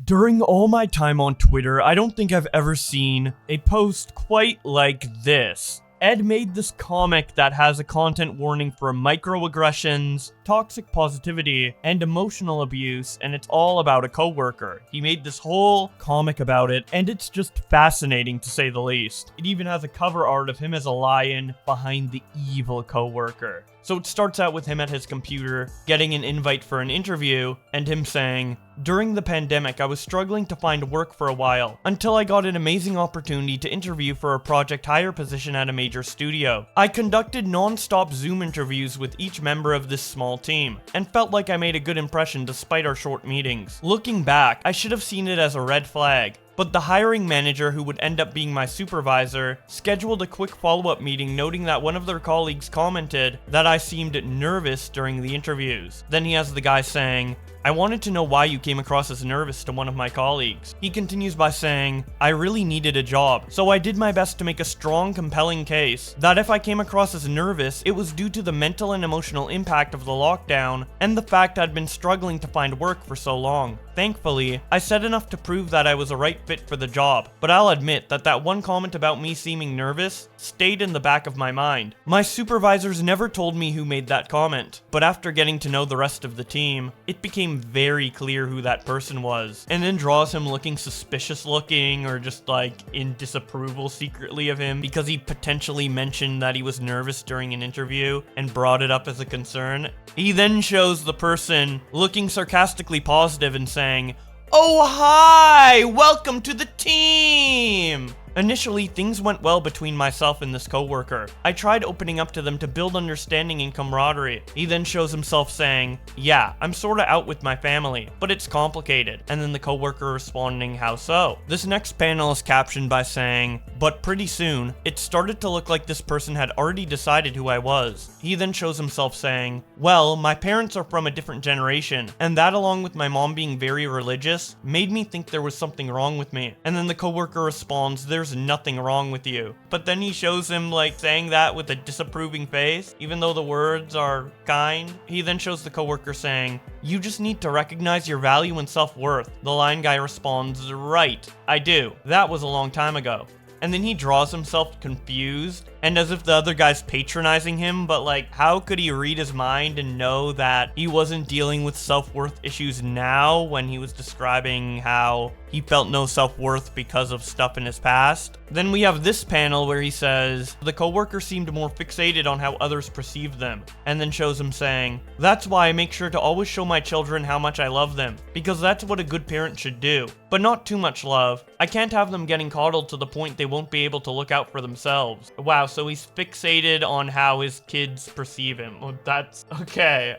During all my time on Twitter, I don't think I've ever seen a post quite like this. Ed made this comic that has a content warning for microaggressions, toxic positivity, and emotional abuse, and it's all about a coworker. He made this whole comic about it, and it's just fascinating to say the least. It even has a cover art of him as a lion behind the evil coworker. So it starts out with him at his computer, getting an invite for an interview, and him saying, "During the pandemic, I was struggling to find work for a while, until I got an amazing opportunity to interview for a project hire position at a major studio. I conducted non-stop Zoom interviews with each member of this small team, and felt like I made a good impression despite our short meetings. Looking back, I should have seen it as a red flag. But the hiring manager, who would end up being my supervisor, scheduled a quick follow-up meeting noting that one of their colleagues commented that I seemed nervous during the interviews." Then he has the guy saying, "I wanted to know why you came across as nervous to one of my colleagues." He continues by saying, "I really needed a job, so I did my best to make a strong, compelling case that if I came across as nervous, it was due to the mental and emotional impact of the lockdown and the fact I'd been struggling to find work for so long. Thankfully, I said enough to prove that I was a right fit for the job, but I'll admit that that one comment about me seeming nervous stayed in the back of my mind. My supervisors never told me who made that comment, but after getting to know the rest of the team, it became very clear who that person was," and then draws him looking suspicious looking or just like in disapproval secretly of him because he potentially mentioned that he was nervous during an interview and brought it up as a concern. He then shows the person looking sarcastically positive and saying, "Oh hi, welcome to the team!" Initially, things went well between myself and this coworker. I tried opening up to them to build understanding and camaraderie. He then shows himself saying, "Yeah, I'm sorta out with my family, but it's complicated." And then the coworker responding, "How so?" This next panel is captioned by saying, "But pretty soon, it started to look like this person had already decided who I was." He then shows himself saying, "Well, my parents are from a different generation, and that along with my mom being very religious, made me think there was something wrong with me." And then the coworker responds, "There's nothing wrong with you." But then he shows him like saying that with a disapproving face, even though the words are kind. He then shows the coworker saying, "You just need to recognize your value and self-worth." The line guy responds, "Right, I do. That was a long time ago." And then he draws himself confused and as if the other guy's patronizing him, but like, how could he read his mind and know that he wasn't dealing with self-worth issues now when he was describing how he felt no self-worth because of stuff in his past? Then we have this panel where he says, "The coworker seemed more fixated on how others perceived them," and then shows him saying, "That's why I make sure to always show my children how much I love them, because that's what a good parent should do. But not too much love. I can't have them getting coddled to the point they won't be able to look out for themselves." Wow, so he's fixated on how his kids perceive him. Well, that's okay.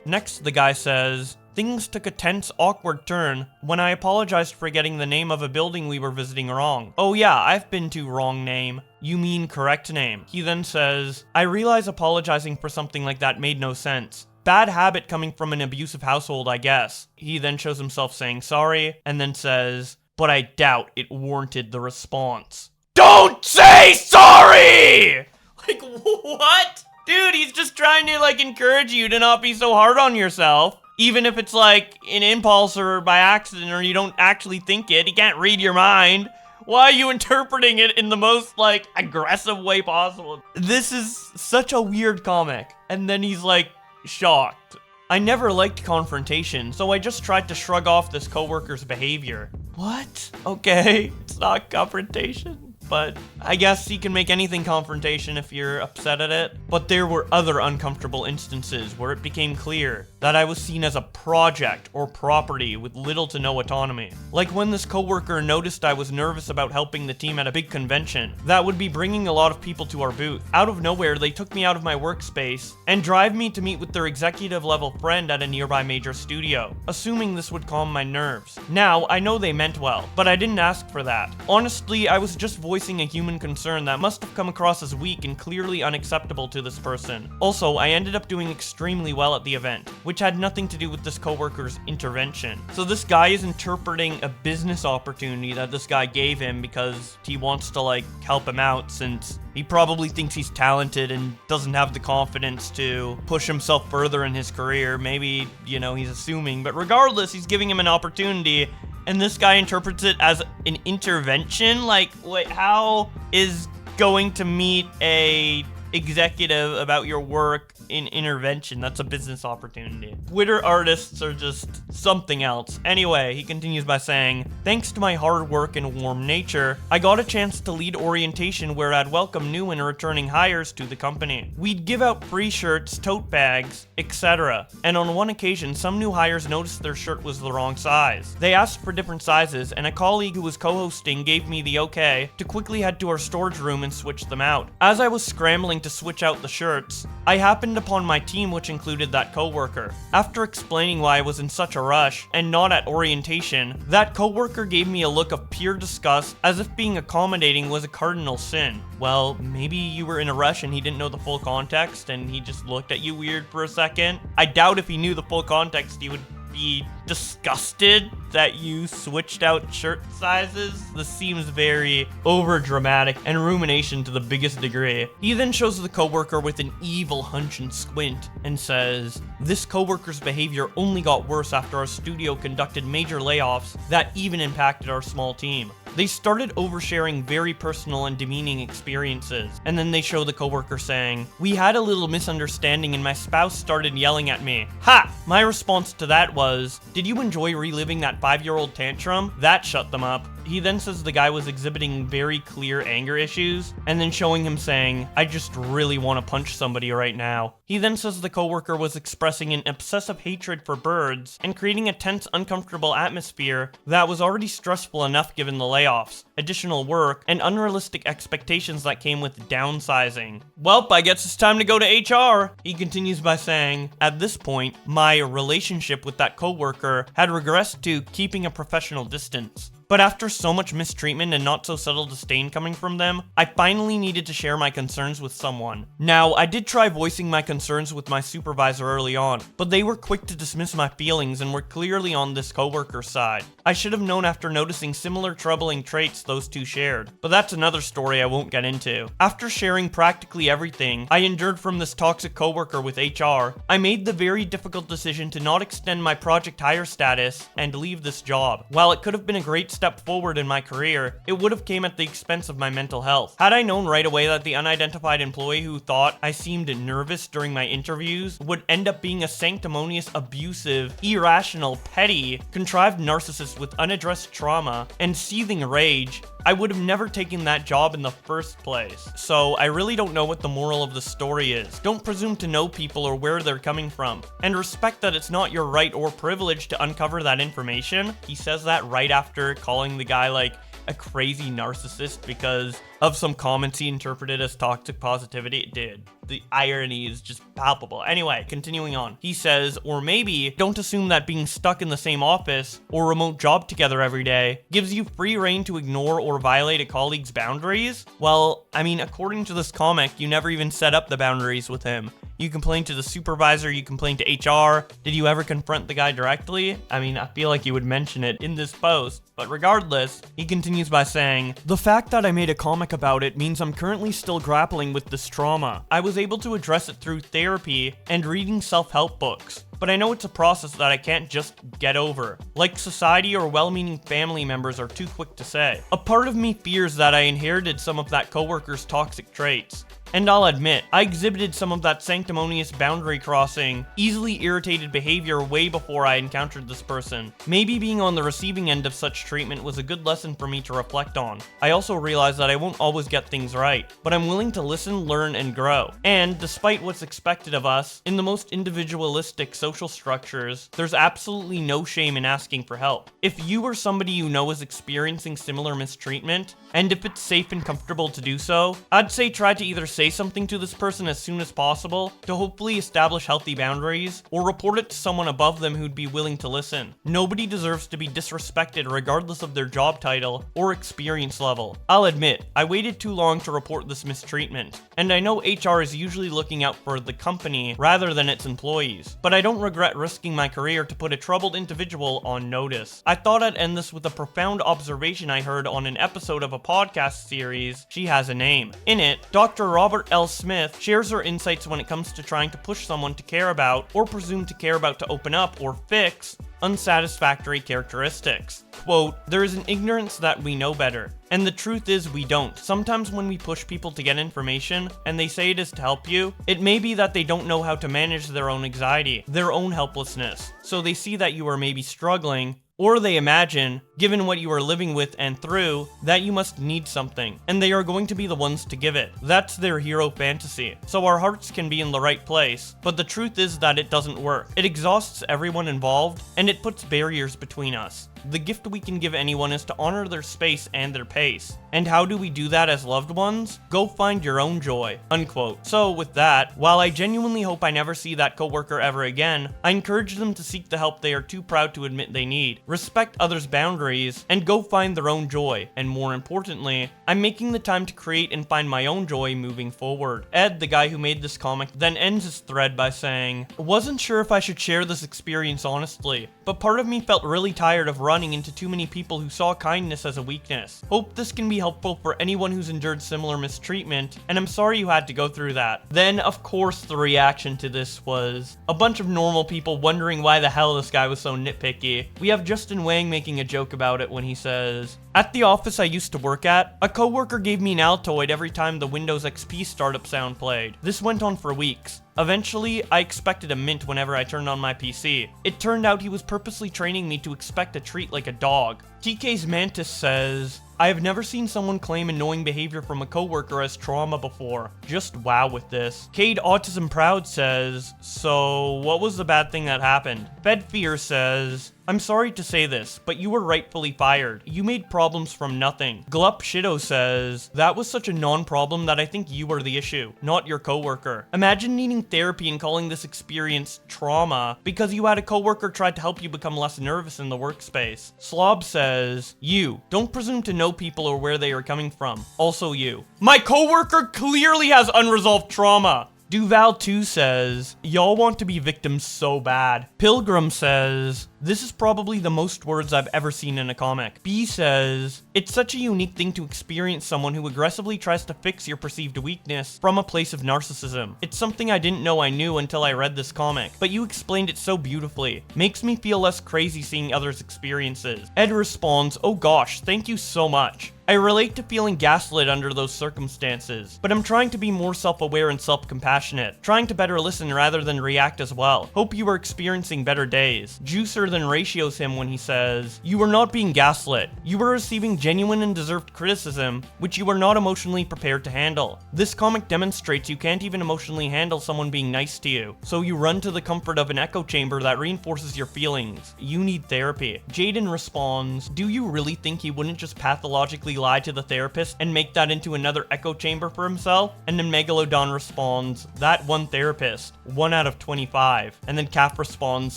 Next the guy says, "Things took a tense, awkward turn when I apologized for getting the name of a building we were visiting wrong. Oh yeah, I've been to wrong name. You mean correct name." He then says, "I realize apologizing for something like that made no sense. Bad habit coming from an abusive household, I guess." He then shows himself saying sorry, and then says, "But I doubt it warranted the response." Don't say sorry! Like, what? Dude, he's just trying to, like, encourage you to not be so hard on yourself. Even if it's, like, an impulse or by accident or you don't actually think it. He can't read your mind. Why are you interpreting it in the most, like, aggressive way possible? This is such a weird comic. And then he's, like, shocked. "I never liked confrontation, so I just tried to shrug off this coworker's behavior." What? Okay, it's not confrontation. But I guess you can make anything confrontation if you're upset at it. But there were other uncomfortable instances where it became clear that I was seen as a project or property with little to no autonomy. Like when this coworker noticed I was nervous about helping the team at a big convention that would be bringing a lot of people to our booth. Out of nowhere, they took me out of my workspace and drive me to meet with their executive level friend at a nearby major studio, assuming this would calm my nerves. Now, I know they meant well, but I didn't ask for that. Honestly, I was just voicing a human concern that must have come across as weak and clearly unacceptable to this person. Also, I ended up doing extremely well at the event, which which had nothing to do with this coworker's intervention. So this guy is interpreting a business opportunity that this guy gave him because he wants to like help him out, since he probably thinks he's talented and doesn't have the confidence to push himself further in his career. Maybe, you know, he's assuming, but regardless, he's giving him an opportunity, and this guy interprets it as an intervention. Like, wait, how is going to meet a executive about your work in intervention? That's a business opportunity. Twitter artists are just something else. Anyway, he continues by saying, thanks to my hard work and warm nature, I got a chance to lead orientation where I'd welcome new and returning hires to the company. We'd give out free shirts, tote bags, etc. And on one occasion, some new hires noticed their shirt was the wrong size. They asked for different sizes, and a colleague who was co-hosting gave me the okay to quickly head to our storage room and switch them out. As I was scrambling to switch out the shirts, I happened upon my team, which included that coworker. After explaining why I was in such a rush and not at orientation, that coworker gave me a look of pure disgust, as if being accommodating was a cardinal sin. Well, maybe you were in a rush and he didn't know the full context and he just looked at you weird for a second. I doubt if he knew the full context he would be disgusted that you switched out shirt sizes. This seems very over dramatic and rumination to the biggest degree. He then shows the coworker with an evil hunch and squint and says, this coworker's behavior only got worse after our studio conducted major layoffs that even impacted our small team. They started oversharing very personal and demeaning experiences, and then they show the coworker saying, we had a little misunderstanding and my spouse started yelling at me. Ha! My response to that was, did you enjoy reliving that 5-year-old tantrum? That shut them up. He then says the guy was exhibiting very clear anger issues, and then showing him saying, I just really want to punch somebody right now. He then says the coworker was expressing an obsessive hatred for birds and creating a tense, uncomfortable atmosphere that was already stressful enough given the layoffs, additional work, and unrealistic expectations that came with downsizing. Welp, I guess it's time to go to HR. He continues by saying, at this point, my relationship with that coworker had regressed to keeping a professional distance. But after so much mistreatment and not so subtle disdain coming from them, I finally needed to share my concerns with someone. Now, I did try voicing my concerns with my supervisor early on, but they were quick to dismiss my feelings and were clearly on this coworker's side. I should have known after noticing similar troubling traits those two shared, but that's another story I won't get into. After sharing practically everything I endured from this toxic coworker with HR, I made the very difficult decision to not extend my project hire status and leave this job. While it could have been a great step forward in my career, it would have came at the expense of my mental health. Had I known right away that the unidentified employee who thought I seemed nervous during my interviews would end up being a sanctimonious, abusive, irrational, petty, contrived narcissist with unaddressed trauma and seething rage, I would have never taken that job in the first place. So I really don't know what the moral of the story is. Don't presume to know people or where they're coming from, and respect that it's not your right or privilege to uncover that information. He says that right after calling the guy like a crazy narcissist because of some comments he interpreted as toxic positivity. It did. The irony is just palpable. Anyway, continuing on. He says, or maybe don't assume that being stuck in the same office or remote job together every day gives you free reign to ignore or violate a colleague's boundaries. Well, I mean, according to this comic, you never even set up the boundaries with him. You complained to the supervisor, you complained to HR. Did you ever confront the guy directly? I mean, I feel like you would mention it in this post, but regardless, he continues by saying, the fact that I made a comic about it means I'm currently still grappling with this trauma. I was able to address it through therapy and reading self-help books, but I know it's a process that I can't just get over. Like society or well-meaning family members are too quick to say. A part of me fears that I inherited some of that coworker's toxic traits. And I'll admit, I exhibited some of that sanctimonious boundary crossing, easily irritated behavior way before I encountered this person. Maybe being on the receiving end of such treatment was a good lesson for me to reflect on. I also realize that I won't always get things right, but I'm willing to listen, learn, and grow. And despite what's expected of us, in the most individualistic social structures, there's absolutely no shame in asking for help. If you or somebody you know is experiencing similar mistreatment, and if it's safe and comfortable to do so, I'd say try to either say say something to this person as soon as possible to hopefully establish healthy boundaries, or report it to someone above them who'd be willing to listen. Nobody deserves to be disrespected regardless of their job title or experience level. I'll admit, I waited too long to report this mistreatment, and I know HR is usually looking out for the company rather than its employees, but I don't regret risking my career to put a troubled individual on notice. I thought I'd end this with a profound observation I heard on an episode of a podcast series, She Has a Name. In it, Dr. Robert L. Smith shares her insights when it comes to trying to push someone to care about, or presume to care about, to open up or fix unsatisfactory characteristics. Quote, "There is an ignorance that we know better. And the truth is we don't. Sometimes when we push people to get information, and they say it is to help you, it may be that they don't know how to manage their own anxiety, their own helplessness. So they see that you are maybe struggling, or they imagine, given what you are living with and through, that you must need something, and they are going to be the ones to give it. That's their hero fantasy. So our hearts can be in the right place, but the truth is that it doesn't work. It exhausts everyone involved, and it puts barriers between us. The gift we can give anyone is to honor their space and their pace. And how do we do that as loved ones? Go find your own joy." Unquote. So with that, while I genuinely hope I never see that coworker ever again, I encourage them to seek the help they are too proud to admit they need, respect others' boundaries, and go find their own joy. And more importantly, I'm making the time to create and find my own joy moving forward. Ed, the guy who made this comic, then ends his thread by saying, "Wasn't sure if I should share this experience honestly, but part of me felt really tired of running into too many people who saw kindness as a weakness. Hope this can be helpful for anyone who's endured similar mistreatment, and I'm sorry you had to go through that." Then, of course, the reaction to this was a bunch of normal people wondering why the hell this guy was so nitpicky. We have Justin Wang making a joke about it when he says, "At the office I used to work at, a coworker gave me an Altoid every time the Windows XP startup sound played. This went on for weeks. Eventually, I expected a mint whenever I turned on my PC. It turned out he was purposely training me to expect a treat like a dog." TK's Mantis says, "I have never seen someone claim annoying behavior from a coworker as trauma before. Just wow with this." Cade Autism Proud says, "So, what was the bad thing that happened?" Fed Fear says, "I'm sorry to say this, but you were rightfully fired. You made problems from nothing." Glup Shido says, "That was such a non-problem that I think you were the issue, not your coworker. Imagine needing therapy and calling this experience trauma because you had a coworker try to help you become less nervous in the workspace." Slob says, "You, don't presume to know people or where they are coming from. Also you. My coworker clearly has unresolved trauma." Duval 2 says, "Y'all want to be victims so bad." Pilgrim says, "This is probably the most words I've ever seen in a comic." B says, "It's such a unique thing to experience someone who aggressively tries to fix your perceived weakness from a place of narcissism. It's something I didn't know I knew until I read this comic, but you explained it so beautifully. Makes me feel less crazy seeing others' experiences." Ed responds, "Oh gosh, thank you so much. I relate to feeling gaslit under those circumstances, but I'm trying to be more self-aware and self-compassionate, trying to better listen rather than react as well. Hope you are experiencing better days." Juicer then ratios him when he says, "You are not being gaslit. You are receiving genuine and deserved criticism, which you are not emotionally prepared to handle. This comic demonstrates you can't even emotionally handle someone being nice to you, so you run to the comfort of an echo chamber that reinforces your feelings. You need therapy." Jaden responds, "Do you really think he wouldn't just pathologically lie to the therapist and make that into another echo chamber for himself?" And then Megalodon responds, "That one therapist, 1 out of 25. And then Cap responds,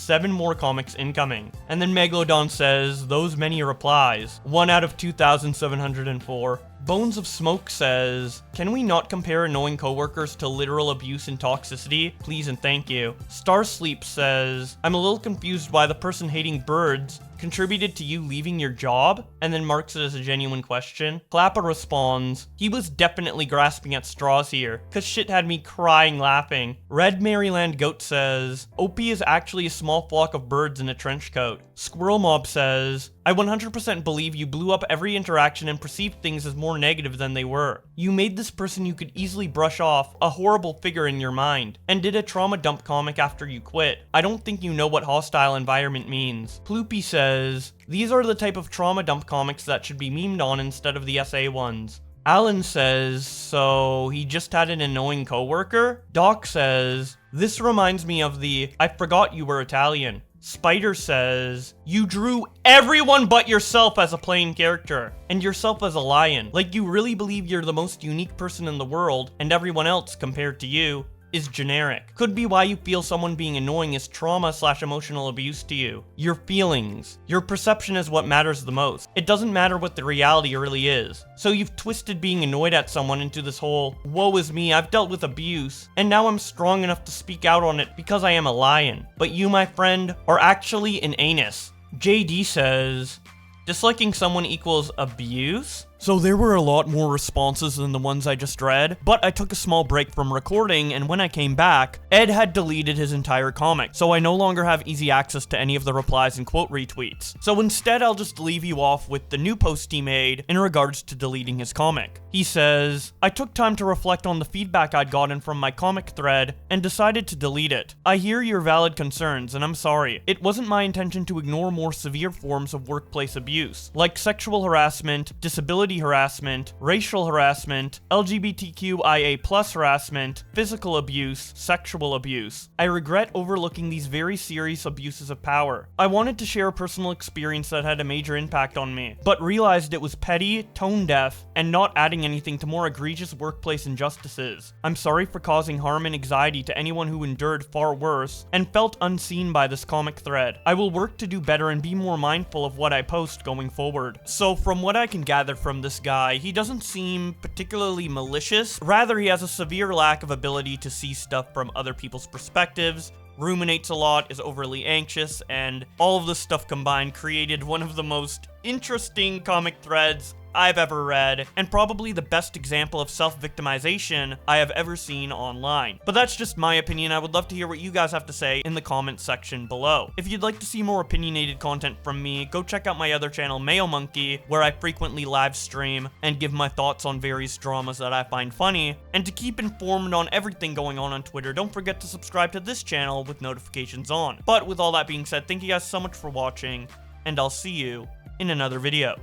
7 more comics incoming. And then Megalodon says, "Those many replies, 1 out of 2,704. Bones of Smoke says, "Can we not compare annoying coworkers to literal abuse and toxicity? Please and thank you." Starsleep says, "I'm a little confused why the person hating birds contributed to you leaving your job?" And then marks it as a genuine question. Clapper responds, "He was definitely grasping at straws here, cause shit had me crying laughing." Red Maryland Goat says, "OP is actually a small flock of birds in a trench coat." Squirrel Mob says, "I 100% believe you blew up every interaction and perceived things as more negative than they were. You made this person you could easily brush off a horrible figure in your mind, and did a trauma dump comic after you quit. I don't think you know what hostile environment means." Ploopy says, "These are the type of trauma dump comics that should be memed on instead of the SA ones." Alan says, "So he just had an annoying coworker?" Doc says, "This reminds me of the I forgot you were Italian." Spider says, you drew everyone but yourself as a plain character, and yourself as a lion. Like you really believe you're the most unique person in the world, and everyone else, compared to you, is generic. Could be why you feel someone being annoying is trauma/emotional abuse to you. Your feelings, your perception is what matters the most. It doesn't matter what the reality really is. So you've twisted being annoyed at someone into this whole, woe is me, I've dealt with abuse, and now I'm strong enough to speak out on it because I am a lion. But you, my friend, are actually an anus. JD says, disliking someone equals abuse? So there were a lot more responses than the ones I just read, but I took a small break from recording, and when I came back, Ed had deleted his entire comic, so I no longer have easy access to any of the replies and quote retweets. So instead, I'll just leave you off with the new post he made in regards to deleting his comic. He says, I took time to reflect on the feedback I'd gotten from my comic thread and decided to delete it. I hear your valid concerns, and I'm sorry. It wasn't my intention to ignore more severe forms of workplace abuse, like sexual harassment, disability harassment, racial harassment, LGBTQIA+ harassment, physical abuse, sexual abuse. I regret overlooking these very serious abuses of power. I wanted to share a personal experience that had a major impact on me, but realized it was petty, tone deaf, and not adding anything to more egregious workplace injustices. I'm sorry for causing harm and anxiety to anyone who endured far worse and felt unseen by this comic thread. I will work to do better and be more mindful of what I post going forward. So from what I can gather from this guy, he doesn't seem particularly malicious. Rather, he has a severe lack of ability to see stuff from other people's perspectives, ruminates a lot, is overly anxious, and all of this stuff combined created one of the most interesting comic threads I've ever read, and probably the best example of self-victimization I have ever seen online. But that's just my opinion. I would love to hear what you guys have to say in the comments section below. If you'd like to see more opinionated content from me, go check out my other channel, Mayo Monkey, where I frequently live stream and give my thoughts on various dramas that I find funny. And to keep informed on everything going on Twitter, don't forget to subscribe to this channel with notifications on. But with all that being said, thank you guys so much for watching, and I'll see you in another video.